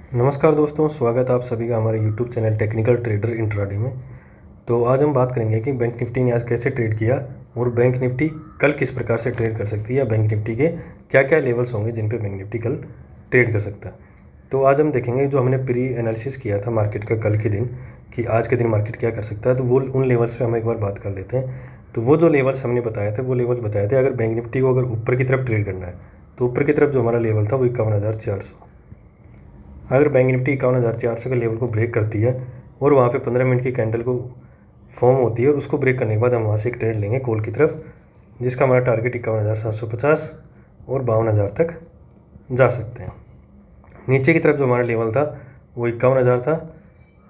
नमस्कार दोस्तों, स्वागत है आप सभी का हमारे YouTube channel technical trader intraday में। तो आज हम बात करेंगे कि बैंक निफ्टी ने आज कैसे ट्रेड किया और बैंक निफ्टी कल किस प्रकार से ट्रेड कर सकती है या बैंक निफ्टी के क्या क्या लेवल्स होंगे जिन पे बैंक निफ्टी कल ट्रेड कर सकता है। तो आज हम देखेंगे जो हमने प्री एनालिसिस किया था मार्केट का कल के दिन कि आज के दिन मार्केट क्या कर सकता है, तो वो उन लेवल्स पर हम एक बार बात कर लेते हैं। तो वो जो लेवल्स हमने बताए थे वो लेवल्स बताए थे अगर बैंक निफ्टी को अगर ऊपर की तरफ ट्रेड करना है तो ऊपर की तरफ जो हमारा लेवल था वो 51,400। अगर बैंक निफ्टी 51,400 के लेवल को ब्रेक करती है और वहाँ पे 15 मिनट की कैंडल को फॉर्म होती है और उसको ब्रेक करने के बाद हम वहाँ से एक ट्रेड लेंगे कॉल की तरफ, जिसका हमारा टारगेट 51,750 और 52,000 तक जा सकते हैं। नीचे की तरफ जो हमारा लेवल था वो 51,000 था।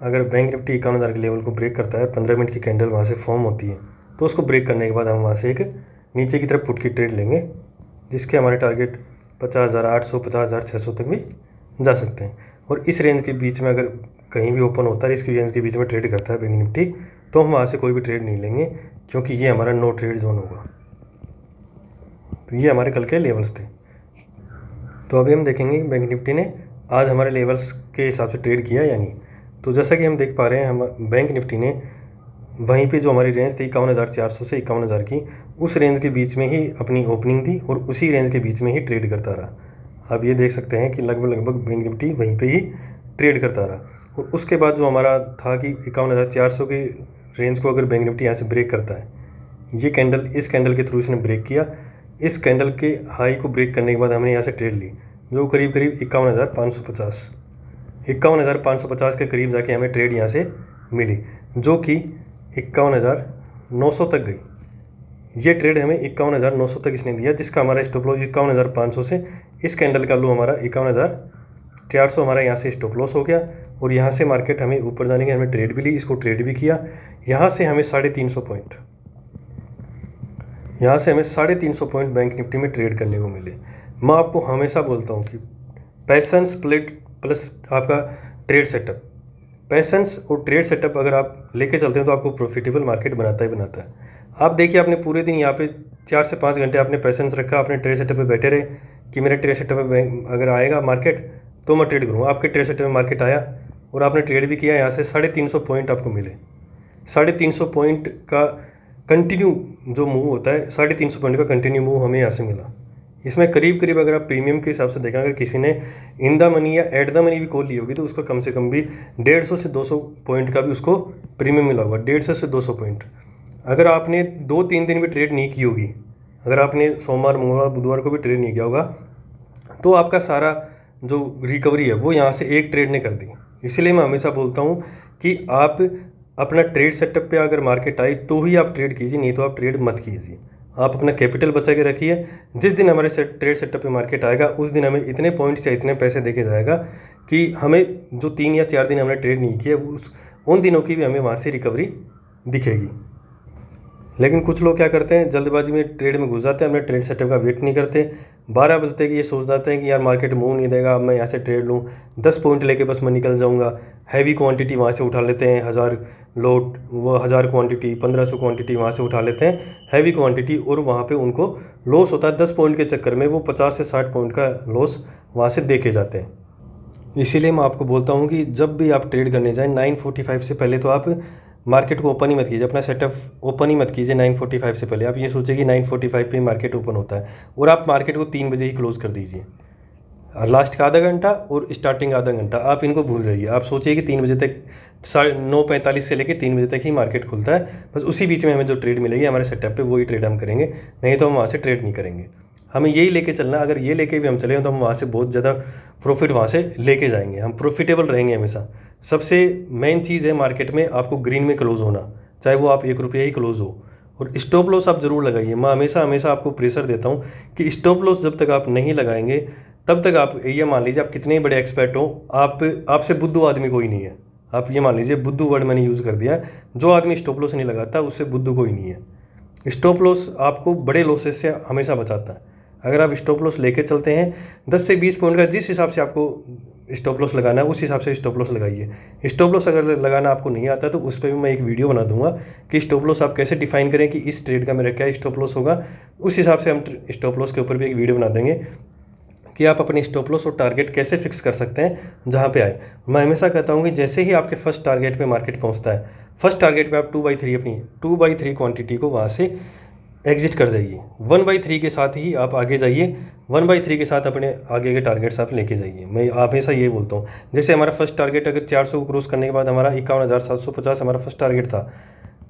अगर बैंक निफ्टी 51,000 के लेवल को ब्रेक करता है, 15 मिनट की कैंडल वहाँ से फॉर्म होती है, तो उसको ब्रेक करने के बाद हम वहाँ से एक नीचे की तरफ पुट की ट्रेड लेंगे, जिसके हमारे टारगेट 50,800 50,600 तक भी जा सकते हैं। और इस रेंज के बीच में अगर कहीं भी ओपन होता है, इसकी रेंज के बीच में ट्रेड करता है बैंक निफ्टी, तो हम वहाँ से कोई भी ट्रेड नहीं लेंगे, क्योंकि ये हमारा नो ट्रेड जोन होगा। तो ये हमारे कल के लेवल्स थे। तो अभी हम देखेंगे कि बैंक निफ्टी ने आज हमारे लेवल्स के हिसाब से ट्रेड किया या नहीं। तो जैसा कि हम देख पा रहे हैं, हम बैंक निफ्टी ने वहीं पे जो हमारी रेंज थी 51,400 से 51,000 की, उस रेंज के बीच में ही अपनी ओपनिंग दी और उसी रेंज के बीच में ही ट्रेड करता रहा। आप ये देख सकते हैं कि लगभग बैंक निफ्टी वहीं पे ही ट्रेड करता रहा। और उसके बाद जो हमारा था कि 51,400 की रेंज को अगर बैंक निफ्टी यहाँ से ब्रेक करता है, ये कैंडल इस कैंडल के थ्रू इसने ब्रेक किया। इस कैंडल के हाई को ब्रेक करने के बाद हमने यहाँ से ट्रेड ली, जो करीब 51,550 के करीब जाके हमें ट्रेड यहाँ से मिली, जो कि 51,900 तक गई। ये ट्रेड हमें 51,900 तक इसने दिया, जिसका हमारा स्टॉप लॉस 51,500 से इस कैंडल का लो हमारा 51,400 हमारा यहाँ से स्टॉप लॉस हो गया। और यहाँ से मार्केट हमें ऊपर जाने की हमने ट्रेड भी ली, इसको ट्रेड भी किया। यहाँ से हमें 350 पॉइंट बैंक निफ्टी में ट्रेड करने को मिले। मैं आपको हमेशा बोलता हूँ कि पैसेंस प्लस आपका ट्रेड सेटअप, पैसेंस और ट्रेड सेटअप अगर आप लेके चलते हैं तो आपको प्रॉफिटेबल मार्केट बनाता ही बनाता है। आप देखिए, आपने पूरे दिन यहाँ पे 4 से 5 घंटे आपने पैसेंस रखा, अपने ट्रेड सेटअप पे बैठे रहे कि मेरे ट्रेड सेटअप पे अगर आएगा मार्केट तो मैं ट्रेड करूँगा। आपके ट्रेड सेटअप में मार्केट आया और आपने ट्रेड भी किया, यहाँ से 350 पॉइंट आपको मिले। 350 पॉइंट का कंटिन्यू जो मूव होता है, 350 पॉइंट का कंटिन्यू मूव हमें यहाँ से मिला। इसमें करीब अगर आप प्रीमियम के हिसाब से देखें, अगर किसी ने इन द मनी या एट द मनी भी कॉल ली होगी तो उसको कम से कम भी 150 से 200 पॉइंट का भी उसको प्रीमियम मिला होगा। 150 से 200 पॉइंट। अगर आपने 2-3 दिन भी ट्रेड नहीं की होगी, अगर आपने सोमवार मंगलवार बुधवार को भी ट्रेड नहीं किया होगा, तो आपका सारा जो रिकवरी है वो यहाँ से एक ट्रेड ने कर दी। इसलिए मैं हमेशा बोलता हूँ कि आप अपना ट्रेड सेटअप पे अगर मार्केट आई तो ही आप ट्रेड कीजिए, नहीं तो आप ट्रेड मत कीजिए। आप अपना कैपिटल बचा के रखिए। जिस दिन हमारे ट्रेड सेटअप पे मार्केट आएगा उस दिन हमें इतने पॉइंट्स या इतने पैसे देके जाएगा कि हमें जो 3 या 4 दिन हमने ट्रेड नहीं किया उन दिनों की भी हमें वहाँ से रिकवरी दिखेगी। लेकिन कुछ लोग क्या करते हैं, जल्दबाजी में ट्रेड में घुस जाते हैं, अपने ट्रेड सेटअप का वेट नहीं करते। 12 बजे तक ये सोच जाते हैं कि यार मार्केट मूव नहीं देगा, अब मैं यहाँ से ट्रेड लूँ, 10 पॉइंट लेके बस मैं निकल जाऊँगा। हैवी क्वांटिटी वहाँ से उठा लेते हैं, 1000 लोट, वो 1000 क्वांटिटी, 1500 क्वांटिटी वहाँ से उठा लेते हैं हैवी क्वांटिटी, और वहाँ पे उनको लॉस होता है। 10 पॉइंट के चक्कर में वो 50 से 60 पॉइंट का लॉस वहाँ से देके जाते हैं। इसीलिए मैं आपको बोलता हूँ कि जब भी आप ट्रेड करने जाएँ 9:45 से पहले तो आप मार्केट को ओपन ही मत कीजिए, अपना सेटअप ओपन ही मत कीजिए 9:45 से पहले। आप ये सोचिए कि 9:45 पे मार्केट ओपन होता है और आप मार्केट को 3 बजे ही क्लोज कर दीजिए। लास्ट का आधा घंटा और स्टार्टिंग आधा घंटा आप इनको भूल जाइए। आप सोचिए कि 3 बजे तक 9:45 से लेकर 3 बजे तक ही मार्केट खुलता है, बस उसी बीच में हमें जो ट्रेड मिलेगी हमारे सेटअप पे वही ट्रेड हम करेंगे, नहीं तो हम वहाँ से ट्रेड नहीं करेंगे। हमें यही लेके चलना। अगर ये लेके भी हम चले तो हम वहाँ से बहुत ज़्यादा प्रॉफिट वहाँ से लेके जाएंगे, हम प्रॉफिटेबल रहेंगे हमेशा। सबसे मेन चीज़ है मार्केट में आपको ग्रीन में क्लोज होना, चाहे वो आप 1 रुपया ही क्लोज हो। और स्टॉप लॉस आप ज़रूर लगाइए। मैं हमेशा आपको प्रेशर देता हूँ कि स्टॉप लॉस जब तक आप नहीं लगाएंगे तब तक आप ये मान लीजिए, आप कितने बड़े एक्सपर्ट हो, आपसे बुद्धू आदमी कोई नहीं है। आप ये मान लीजिए, बुद्धू वर्ड मैंने यूज़ कर दिया, जो आदमी स्टॉप लॉस नहीं लगाता उससे बुद्धू कोई नहीं है। स्टॉप लॉस आपको बड़े लॉसेस से हमेशा बचाता है। अगर आप स्टॉप लॉस लेके चलते हैं 10 से 20 पॉइंट का, जिस हिसाब से आपको स्टॉप लॉस लगाना है उस हिसाब से स्टॉप लॉस लगाइए। स्टॉप लॉस अगर लगाना आपको नहीं आता तो उस पर भी मैं एक वीडियो बना दूंगा कि स्टॉप लॉस आप कैसे डिफाइन करें कि इस ट्रेड का मेरा क्या स्टॉप लॉस होगा। उस हिसाब से हम स्टॉप लॉस के ऊपर भी एक वीडियो बना देंगे कि आप अपने स्टॉप लॉस और टारगेट कैसे फिक्स कर सकते हैं जहाँ पे आए। मैं हमेशा कहता हूँ कि जैसे ही आपके फर्स्ट टारगेट पे मार्केट पहुँचता है, फर्स्ट टारगेट पे आप 2/3 अपनी 2/3 क्वांटिटी को वहाँ से एग्जिट कर जाइए। 1/3 के साथ ही आप आगे जाइए, 1/3 के साथ अपने आगे के टारगेट्स आप लेके जाइए। मैं हमेशा ये बोलता हूँ, जैसे हमारा फर्स्ट टारगेट अगर 400 को क्रॉस करने के बाद हमारा 51,750 हमारा फर्स्ट टारगेट था,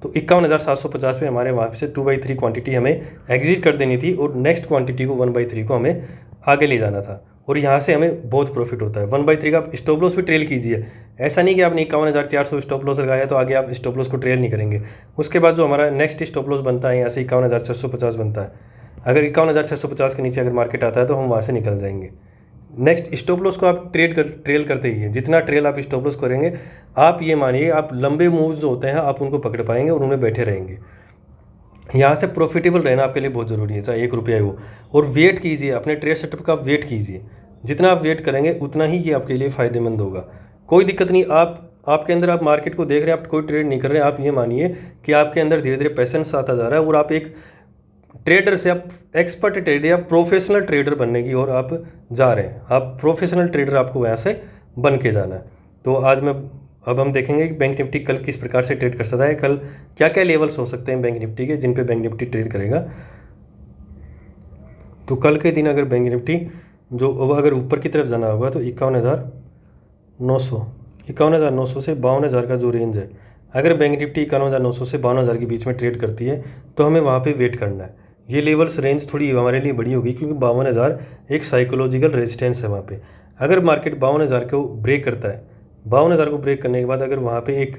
तो 51,750 पे हमारे वहाँ से 2/3 क्वांटिटी हमें एग्जिट कर देनी थी और नेक्स्ट क्वांटिटी को 1/3 को हमें आगे ले जाना था, और यहाँ से हमें बहुत प्रॉफिट होता है। 1/3 का आप स्टॉप लॉस भी ट्रेल कीजिए। ऐसा नहीं कि आपने 51,400 स्टॉप लॉस लगाया तो आगे आप स्टॉप लॉस को ट्रेल नहीं करेंगे। उसके बाद जो हमारा नेक्स्ट स्टॉप लॉस बनता है यहाँ से 51,650 बनता है। अगर 51,650 के नीचे अगर मार्केट आता है तो हम वहाँ से निकल जाएंगे। नेक्स्ट स्टॉप लॉस को आप ट्रेल करते ही है। जितना ट्रेल आप स्टॉप लॉस करेंगे, आप ये मानिए आप लंबे मूव्स जो होते हैं आप उनको पकड़ पाएंगे और उनमें बैठे रहेंगे। यहाँ से प्रॉफिटेबल रहना आपके लिए बहुत ज़रूरी है, चाहे 1 रुपया ही हो। और वेट कीजिए, अपने ट्रेड सेटअप का वेट कीजिए। जितना आप वेट करेंगे उतना ही ये आपके लिए फ़ायदेमंद होगा। कोई दिक्कत नहीं, आपके अंदर आप मार्केट को देख रहे हैं, आप कोई ट्रेड नहीं कर रहे हैं, आप ये मानिए कि आपके अंदर धीरे धीरे पैसेंस आता जा रहा है और आप एक ट्रेडर से आप एक्सपर्ट ट्रेडर या प्रोफेशनल ट्रेडर बनने की ओर आप जा रहे हैं। आप प्रोफेशनल ट्रेडर आपको यहाँ से बन के जाना है। तो अब हम देखेंगे कि बैंक निफ्टी कल किस प्रकार से ट्रेड कर सकता है, कल क्या क्या लेवल्स हो सकते हैं बैंक निफ्टी के जिन पे बैंक निफ्टी ट्रेड करेगा। तो कल के दिन अगर बैंक निफ्टी अगर ऊपर की तरफ जाना होगा तो 51,900 से 52,000 का जो रेंज है, अगर बैंक निफ्टी 51,900 से 52,000 के बीच में ट्रेड करती है तो हमें वहाँ पे वेट करना है। ये लेवल्स रेंज थोड़ी हमारे लिए बड़ी होगी क्योंकि 52,000 एक साइकोलॉजिकल रेजिस्टेंस है वहाँ पे। अगर मार्केट 52,000 को ब्रेक करता है, 52,000 को ब्रेक करने के बाद अगर वहाँ पे एक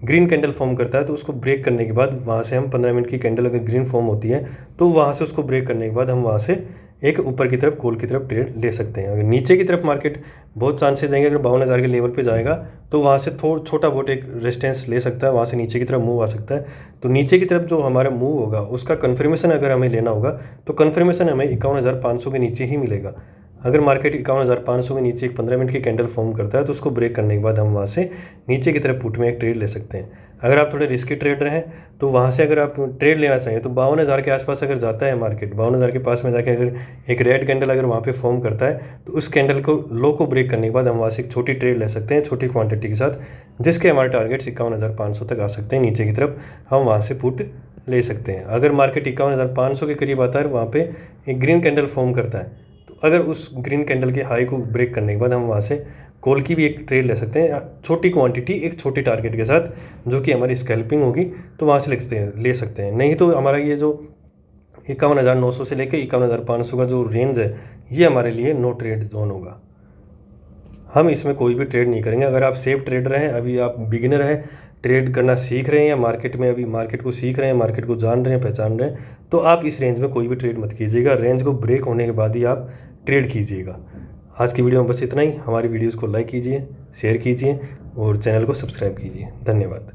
ग्रीन कैंडल फॉर्म करता है तो उसको ब्रेक करने के बाद वहाँ से हम 15 मिनट की कैंडल अगर ग्रीन फॉर्म होती है तो वहाँ से उसको ब्रेक करने के बाद हम वहाँ से एक ऊपर की तरफ कॉल की तरफ ट्रेड ले सकते हैं। अगर नीचे की तरफ मार्केट बहुत चांसेस जाएंगे, अगर 52,000 के लेवल पे जाएगा तो वहाँ से छोटा बहुत एक रेजिस्टेंस ले सकता है, वहाँ से नीचे की तरफ मूव आ सकता है। तो नीचे की तरफ जो हमारा मूव होगा उसका कन्फर्मेशन अगर हमें लेना होगा तो कन्फर्मेशन हमें 51,500 के नीचे ही मिलेगा। अगर मार्केट 51,500 के नीचे एक 15 मिनट की कैंडल फॉर्म करता है तो उसको ब्रेक करने के बाद हम वहाँ से नीचे की तरफ पुट में एक ट्रेड ले सकते हैं। अगर आप थोड़े रिस्की ट्रेडर हैं तो वहाँ से अगर आप ट्रेड लेना चाहिए तो 52,000 के आसपास अगर जाता है मार्केट, 52,000 के पास में जाके अगर एक रेड कैंडल अगर वहाँ पे फॉर्म करता है तो उस कैंडल को लो को ब्रेक करने के बाद हम वहाँ से एक छोटी ट्रेड ले सकते हैं छोटी क्वांटिटी के साथ, जिसके हमारे टारगेट्स 51,500 तक आ सकते हैं। नीचे की तरफ हम वहाँ से पुट ले सकते हैं। अगर मार्केट 51,500 के करीब आता है वहाँ पर एक ग्रीन कैंडल फॉर्म करता है तो अगर उस ग्रीन कैंडल के हाई को ब्रेक करने के बाद हम वहाँ से कॉल की भी एक ट्रेड ले सकते हैं छोटी क्वांटिटी एक छोटी टारगेट के साथ, जो कि हमारी स्कैल्पिंग होगी तो वहाँ से ले सकते हैं। नहीं तो हमारा ये जो 51,900 से लेकर 51,500 का जो रेंज है ये हमारे लिए नो ट्रेड जोन होगा। हम इसमें कोई भी ट्रेड नहीं करेंगे। अगर आप सेफ ट्रेडर हैं, अभी आप बिगिनर हैं, ट्रेड करना सीख रहे हैं या मार्केट में अभी मार्केट को सीख रहे हैं, मार्केट को जान रहे हैं, पहचान रहे हैं, तो आप इस रेंज में कोई भी ट्रेड मत कीजिएगा। रेंज को ब्रेक होने के बाद ही आप ट्रेड कीजिएगा। आज की वीडियो में बस इतना ही। हमारी वीडियोज़ को लाइक कीजिए, शेयर कीजिए और चैनल को सब्सक्राइब कीजिए। धन्यवाद।